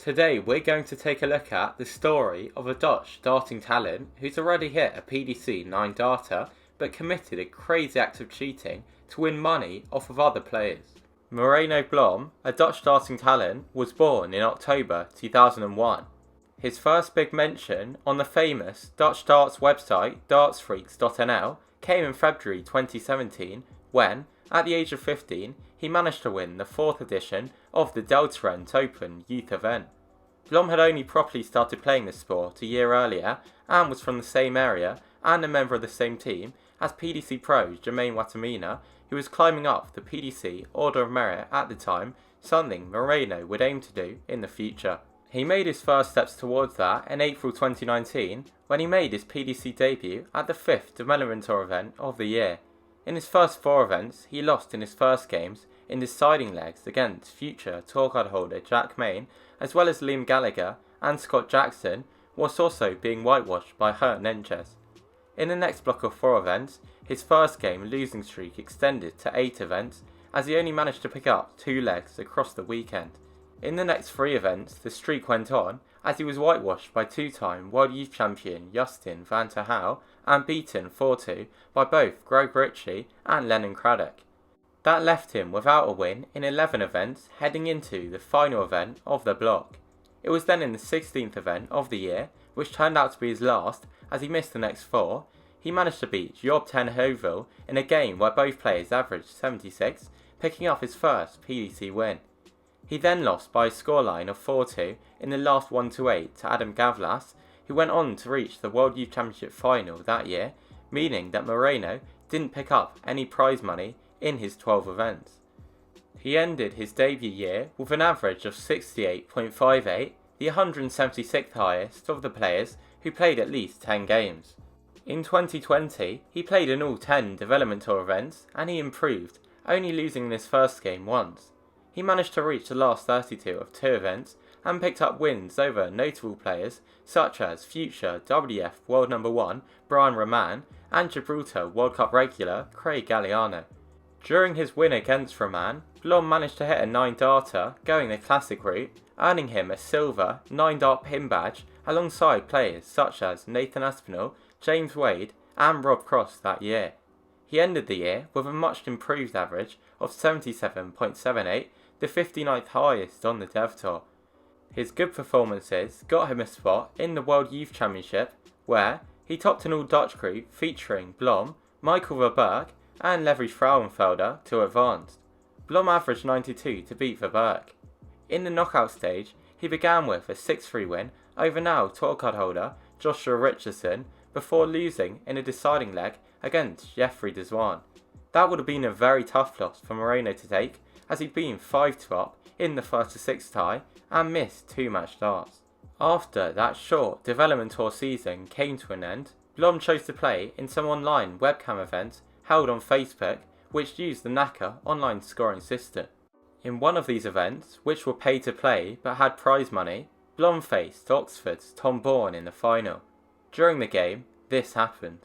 Today we're going to take a look at the story of a Dutch darting talent who's already hit a PDC 9 darter but committed a crazy act of cheating to win money off of other players. Moreno Blom, a Dutch darting talent, was born in October 2001. His first big mention on the famous Dutch darts website dartsfreaks.nl came in February 2017 when, at the age of 15, he managed to win the 4th edition of the DARTS Open youth event. Blom had only properly started playing this sport a year earlier and was from the same area and a member of the same team as PDC pro Jermaine Watamina, who was climbing up the PDC Order of Merit at the time, something Moreno would aim to do in the future. He made his first steps towards that in April 2019 when he made his PDC debut at the 5th Development Tour event of the year. In his first 4 events, he lost in his first games in deciding legs against future tour card holder Jack Main, as well as Liam Gallagher and Scott Jackson, whilst also being whitewashed by Hurt Nenches. In the next block of 4 events, his first game losing streak extended to 8 events, as he only managed to pick up 2 legs across the weekend. In the next 3 events, the streak went on, as he was whitewashed by 2-time World Youth Champion Justin van ter Houw and beaten 4-2 by both Greg Ritchie and Lennon Craddock. That left him without a win in 11 events heading into the final event of the block. It was then in the 16th event of the year, which turned out to be his last as he missed the next 4, he managed to beat Job ten Heuvel in a game where both players averaged 76, picking up his first PDC win. He then lost by a scoreline of 4-2 in the last 1-8 to Adam Gavlas, who went on to reach the World Youth Championship final that year, meaning that Moreno didn't pick up any prize money in his 12 events. He ended his debut year with an average of 68.58, the 176th highest of the players who played at least 10 games. In 2020, he played in all 10 Development Tour events and he improved, only losing in his first game once. He managed to reach the last 32 of 2 events and picked up wins over notable players such as future WF World No. 1 Brian Roman and Gibraltar World Cup regular Craig Galliano. During his win against Roman, Blom managed to hit a 9 darter going the classic route, earning him a silver 9 dart pin badge alongside players such as Nathan Aspinall, James Wade and Rob Cross that year. He ended the year with a much improved average of 77.78, the 59th highest on the Dev Tour. His good performances got him a spot in the World Youth Championship, where he topped an all-Dutch group featuring Blom, Michael Verberg and Levi Frauenfelder to advance. Blom averaged 92 to beat Verberg. In the knockout stage, he began with a 6-3 win over now tour card holder Joshua Richardson before losing in a deciding leg against Jeffrey Deswan. That would have been a very tough loss for Moreno to take, as he'd been 5-2 up in the 1-6 tie and missed 2 match starts. After that short Development Tour season came to an end, Blom chose to play in some online webcam events held on Facebook which used the NACA online scoring system. In one of these events, which were paid to play but had prize money, Blom faced Oxford's Tom Bourne in the final. During the game, this happened.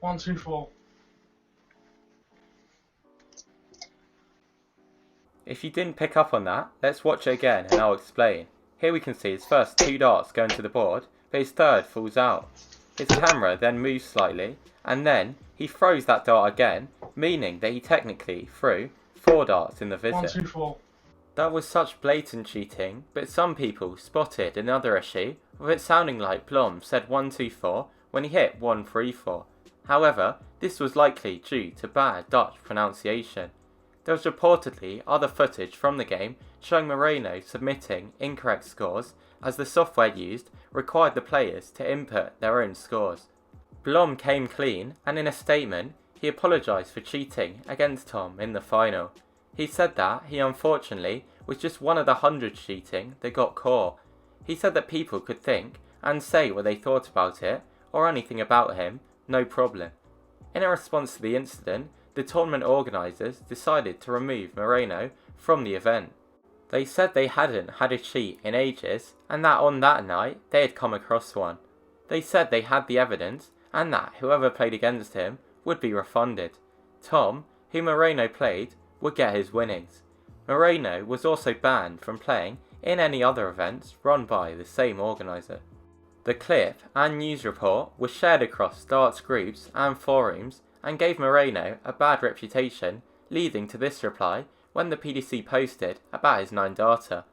One, two, four. If you didn't pick up on that, let's watch it again and I'll explain. Here we can see his first 2 darts going to the board, but his third falls out. His camera then moves slightly, and then he throws that dart again, meaning that he technically threw 4 darts in the visit. 1, 2, 4. That was such blatant cheating, but some people spotted another issue, with it sounding like Blom said 1-2-4 when he hit 1-3-4. However, this was likely due to bad Dutch pronunciation. There was reportedly other footage from the game showing Moreno submitting incorrect scores, as the software used required the players to input their own scores. Blom came clean, and in a statement, he apologised for cheating against Tom in the final. He said that he unfortunately was just one of the hundreds cheating that got caught. He said that people could think and say what they thought about it, or anything about him, no problem. In a response to the incident, the tournament organisers decided to remove Moreno from the event. They said they hadn't had a cheat in ages and that on that night they had come across one. They said they had the evidence and that whoever played against him would be refunded. Tom, who Moreno played, would get his winnings. Moreno was also banned from playing in any other events run by the same organiser. The clip and news report was shared across DARTS groups and forums and gave Moreno a bad reputation, leading to this reply when the PDC posted about his 9 data.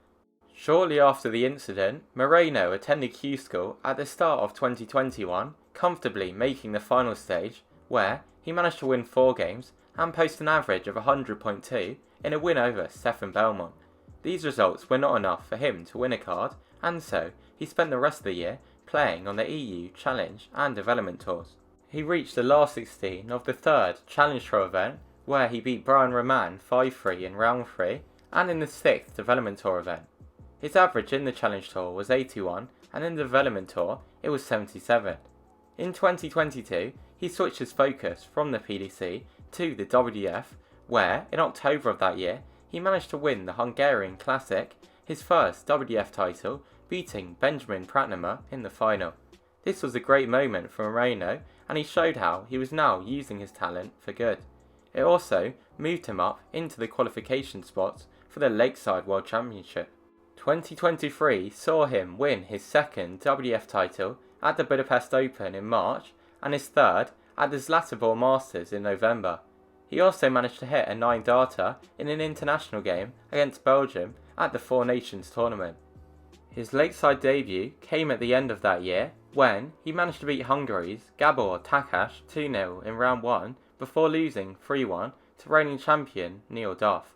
Shortly after the incident, Moreno attended Q School at the start of 2021, comfortably making the final stage, where he managed to win 4 games and post an average of 100.2 in a win over Stefan Belmont. These results were not enough for him to win a card, and so he spent the rest of the year playing on the EU Challenge and Development Tours. He reached the last 16 of the 3rd Challenge Tour event, where he beat Brian Roman 5-3 in round 3, and in the 6th Development Tour event. His average in the Challenge Tour was 81, and in the Development Tour it was 77. In 2022, he switched his focus from the PDC to the WF, where, in October of that year, he managed to win the Hungarian Classic, his first WF title, beating Benjamin Pratnamer in the final. This was a great moment for Moreno, and he showed how he was now using his talent for good. It also moved him up into the qualification spots for the Lakeside World Championship. 2023 saw him win his 2nd WF title at the Budapest Open in March and his 3rd at the Zlatibor Masters in November. He also managed to hit a 9 data in an international game against Belgium at the Four Nations tournament. His Lakeside debut came at the end of that year when he managed to beat Hungary's Gabor Takács 2-0 in round 1 before losing 3-1 to reigning champion Neil Duff.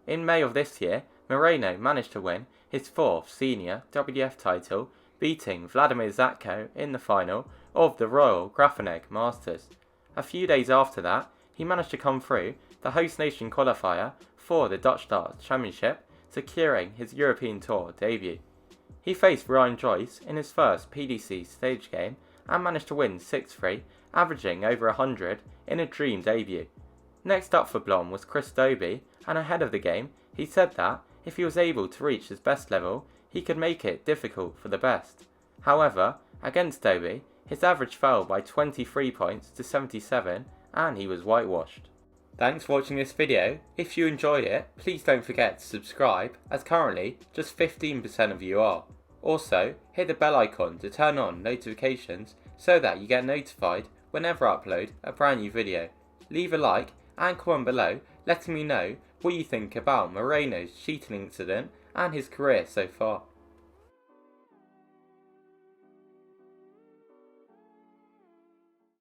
In May of this year, Moreno managed to win his 4th senior WF title, beating Vladimir Zatko in the final of the Royal Grafenegg Masters. A few days after that, he managed to come through the host nation qualifier for the Dutch Darts Championship, securing his European Tour debut. He faced Ryan Joyce in his first PDC stage game and managed to win 6-3, averaging over 100 in a dream debut. Next up for Blom was Chris Dobie, and ahead of the game, he said that if he was able to reach his best level, he could make it difficult for the best. However, against Dobie, his average fell by 23 points to 77, and he was whitewashed. Thanks for watching this video. If you enjoyed it, please don't forget to subscribe, as currently just 15% of you are. Also, hit the bell icon to turn on notifications so that you get notified whenever I upload a brand new video. Leave a like and comment below letting me know what you think about Moreno's cheating incident and his career so far.